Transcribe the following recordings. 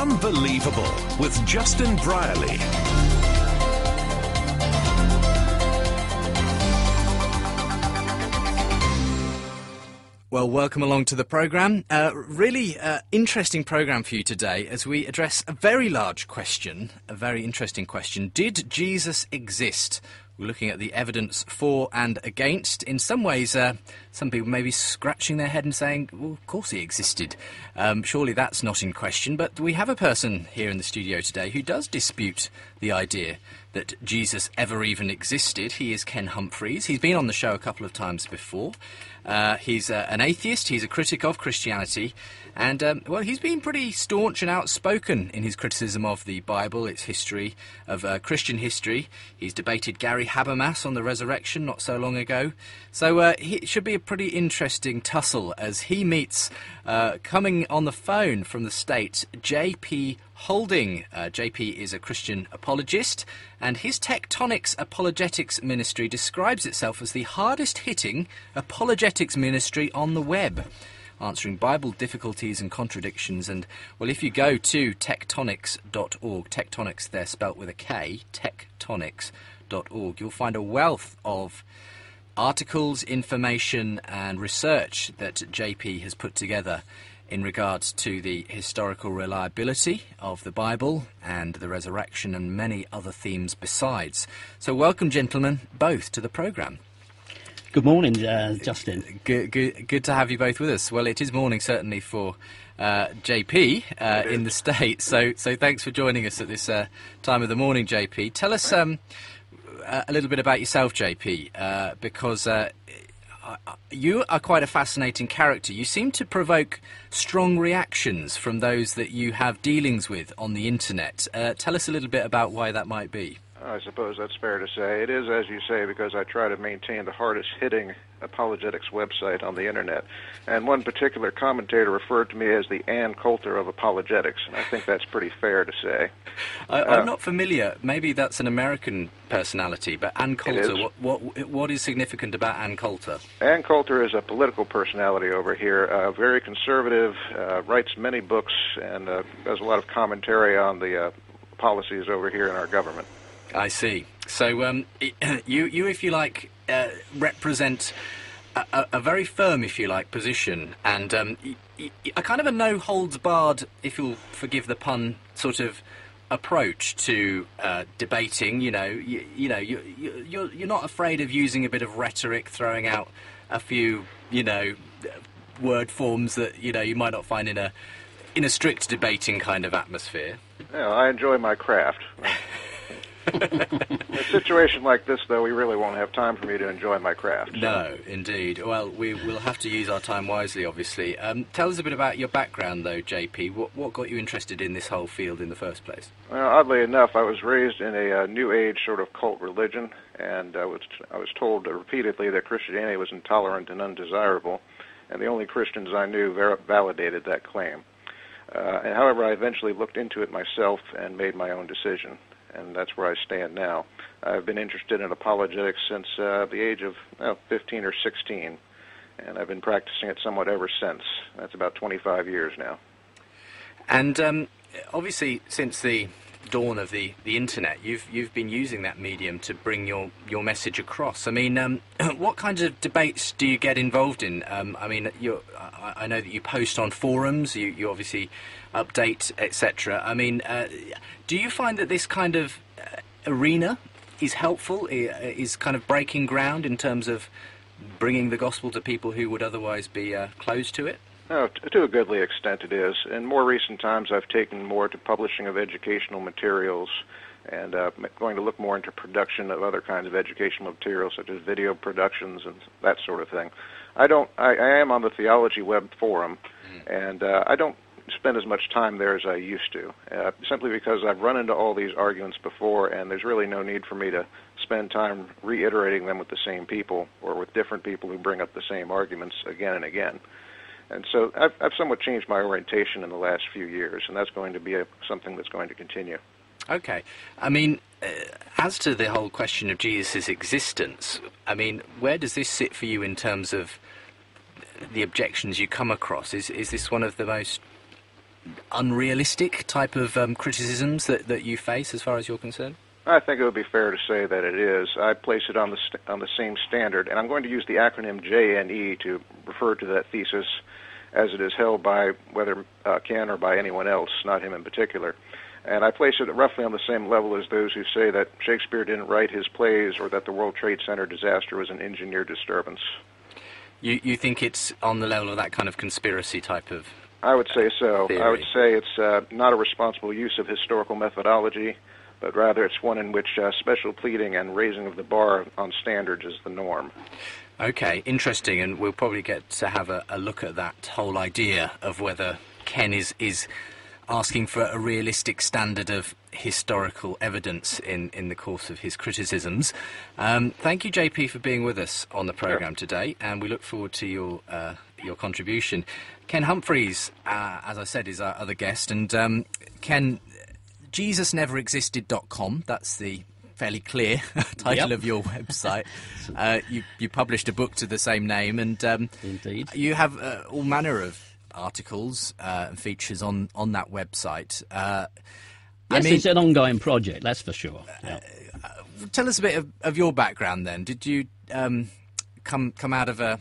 Unbelievable with Justin Brierley. Well, welcome along to the programme. Really interesting programme for you today as we address a very large question, a very interesting question. Did Jesus exist? We're looking at the evidence for and against. In some ways, some people may be scratching their head and saying, well, of course he existed. Surely that's not in question. But we have a person here in the studio today who does dispute the idea that Jesus ever even existed. He is Ken Humphreys. He's been on the show a couple of times before. He's an atheist, he's a critic of Christianity, and, well, he's been pretty staunch and outspoken in his criticism of the Bible, its history, of Christian history. He's debated Gary Habermas on the resurrection not so long ago. So it should be a pretty interesting tussle as he meets, coming on the phone from the States, J.P. Holding. JP is a Christian apologist, and his Tectonics Apologetics Ministry describes itself as the hardest-hitting apologetics ministry on the web, answering Bible difficulties and contradictions. And, well, if you go to tectonics.org, tectonics there spelt with a K, tectonics.org, you'll find a wealth of articles, information and research that JP has put together in regards to the historical reliability of the Bible and the resurrection and many other themes besides. So welcome, gentlemen, both to the programme. Good morning, Justin. Good to have you both with us. Well, it is morning certainly for JP in the States, so thanks for joining us at this time of the morning, JP. Tell us a little bit about yourself, JP, because you are quite a fascinating character. You seem to provoke strong reactions from those that you have dealings with on the internet. Tell us a little bit about why that might be. I suppose that's fair to say. It is, as you say, because I try to maintain the hardest-hitting apologetics website on the internet. And one particular commentator referred to me as the Ann Coulter of apologetics, and I think that's pretty fair to say. I'm not familiar. Maybe that's an American personality, but Ann Coulter, what is significant about Ann Coulter? Ann Coulter is a political personality over here, very conservative, writes many books, and does a lot of commentary on the policies over here in our government. I see. So you, if you like, represent a very firm, if you like, position, and a kind of a no-holds-barred, if you'll forgive the pun, sort of approach to debating. You're not afraid of using a bit of rhetoric, throwing out a few, word forms that you might not find in a strict debating kind of atmosphere. Yeah, I enjoy my craft. In a situation like this, though, we really won't have time for me to enjoy my craft. So. No, indeed. Well, we will have to use our time wisely, obviously. Tell us a bit about your background, though, JP. What got you interested in this whole field in the first place? Well, oddly enough, I was raised in a New Age sort of cult religion, and I was told repeatedly that Christianity was intolerant and undesirable, and the only Christians I knew validated that claim. However, I eventually looked into it myself and made my own decision. And that's where I stand now. I've been interested in apologetics since the age of 15 or 16, and I've been practicing it somewhat ever since. That's about 25 years now. And obviously, since the dawn of the internet, you've been using that medium to bring your message across. I mean, what kinds of debates do you get involved in? I know that you post on forums, you obviously update, etc. I mean, do you find that this kind of arena is helpful, is kind of breaking ground in terms of bringing the gospel to people who would otherwise be closed to it? No, to a goodly extent it is. In more recent times, I've taken more to publishing of educational materials and going to look more into production of other kinds of educational materials, such as video productions and that sort of thing. I am on the Theology Web forum, and I don't spend as much time there as I used to, simply because I've run into all these arguments before, and there's really no need for me to spend time reiterating them with the same people or with different people who bring up the same arguments again and again. And so I've somewhat changed my orientation in the last few years, and that's going to be something that's going to continue. Okay. I mean, as to the whole question of Jesus' existence, I mean, where does this sit for you in terms of the objections you come across? Is this one of the most unrealistic type of criticisms that you face as far as you're concerned? I think it would be fair to say that it is. I place it on the same standard, and I'm going to use the acronym JNE to refer to that thesis as it is held by whether Ken or by anyone else, not him in particular. And I place it roughly on the same level as those who say that Shakespeare didn't write his plays or that the World Trade Center disaster was an engineered disturbance. You think it's on the level of that kind of conspiracy type of I would say so. theory? I would say it's not a responsible use of historical methodology, but rather it's one in which special pleading and raising of the bar on standards is the norm. Okay, interesting, and we'll probably get to have a look at that whole idea of whether Ken is asking for a realistic standard of historical evidence in the course of his criticisms. Thank you, JP, for being with us on the programme today, and we look forward to your contribution. Ken Humphreys, as I said, is our other guest, and Ken, JesusNeverExisted.com, that's the fairly clear title of your website. You published a book to the same name, and Indeed. you have all manner of articles and features on that website. Yes, it's an ongoing project, that's for sure. Yeah. Tell us a bit of your background then. Did you come out of a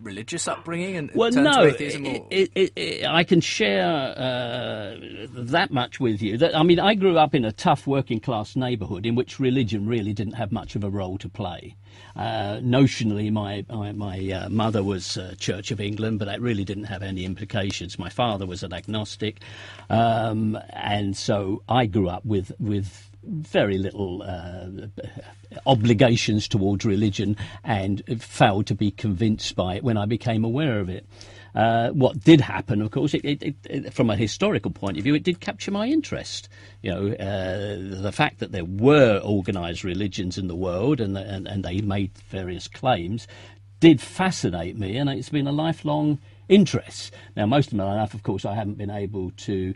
religious upbringing and turn to atheism? I can share that much with you. I mean, I grew up in a tough working class neighbourhood in which religion really didn't have much of a role to play. Notionally, my mother was Church of England, but that really didn't have any implications. My father was an agnostic, and so I grew up with very little obligations towards religion and failed to be convinced by it when I became aware of it. What did happen, of course, it, from a historical point of view, it did capture my interest. You know, the fact that there were organised religions in the world and they made various claims did fascinate me, and it's been a lifelong interest. Now, most of my life, of course, I haven't been able to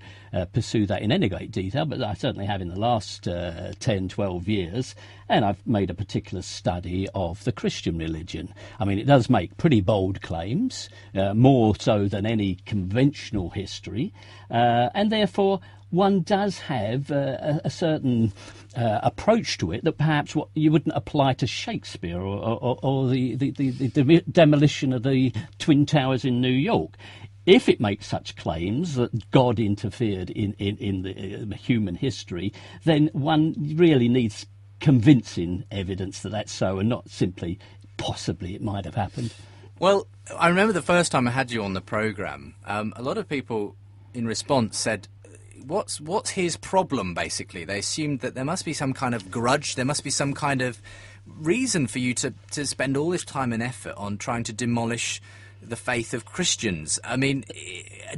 pursue that in any great detail, but I certainly have in the last 10, 12 years, and I've made a particular study of the Christian religion. I mean, it does make pretty bold claims, more so than any conventional history, and therefore one does have a certain approach to it that perhaps what you wouldn't apply to Shakespeare or the demolition of the Twin Towers in New York. If it makes such claims that God interfered in the human history, then one really needs convincing evidence that that's so, and not simply possibly it might have happened. Well, I remember the first time I had you on the programme, a lot of people in response said, What's his problem, basically? They assumed that there must be some kind of grudge, there must be some kind of reason for you to spend all this time and effort on trying to demolish the faith of Christians. I mean,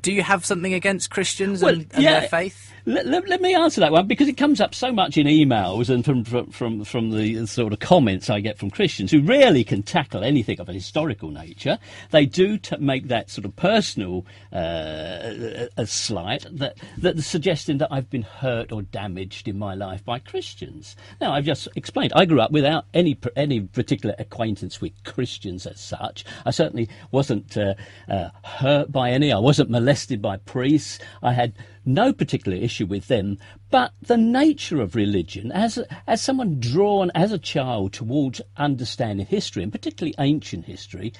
do you have something against Christians and their faith? Let me answer that one, because it comes up so much in emails and from the sort of comments I get from Christians who rarely can tackle anything of a historical nature. They do make that sort of personal a slight, that suggesting that I've been hurt or damaged in my life by Christians. Now, I've just explained, I grew up without any particular acquaintance with Christians as such. I certainly wasn't hurt by any. I wasn't molested by priests. I had no particular issue with them, but the nature of religion, as someone drawn as a child towards understanding history, and particularly ancient history,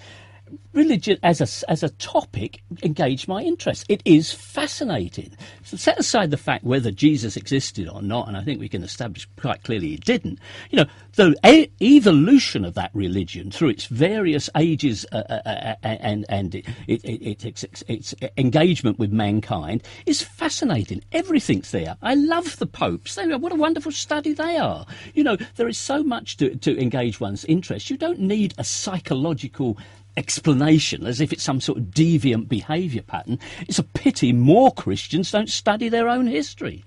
religion as a topic engaged my interest. It is fascinating. So set aside the fact whether Jesus existed or not, and I think we can establish quite clearly he didn't. You know, the evolution of that religion through its various ages and its engagement with mankind is fascinating. Everything's there. I love the popes. What a wonderful study they are. You know, there is so much to engage one's interest. You don't need a psychological explanation as if it's some sort of deviant behaviour pattern. It's a pity more Christians don't study their own history.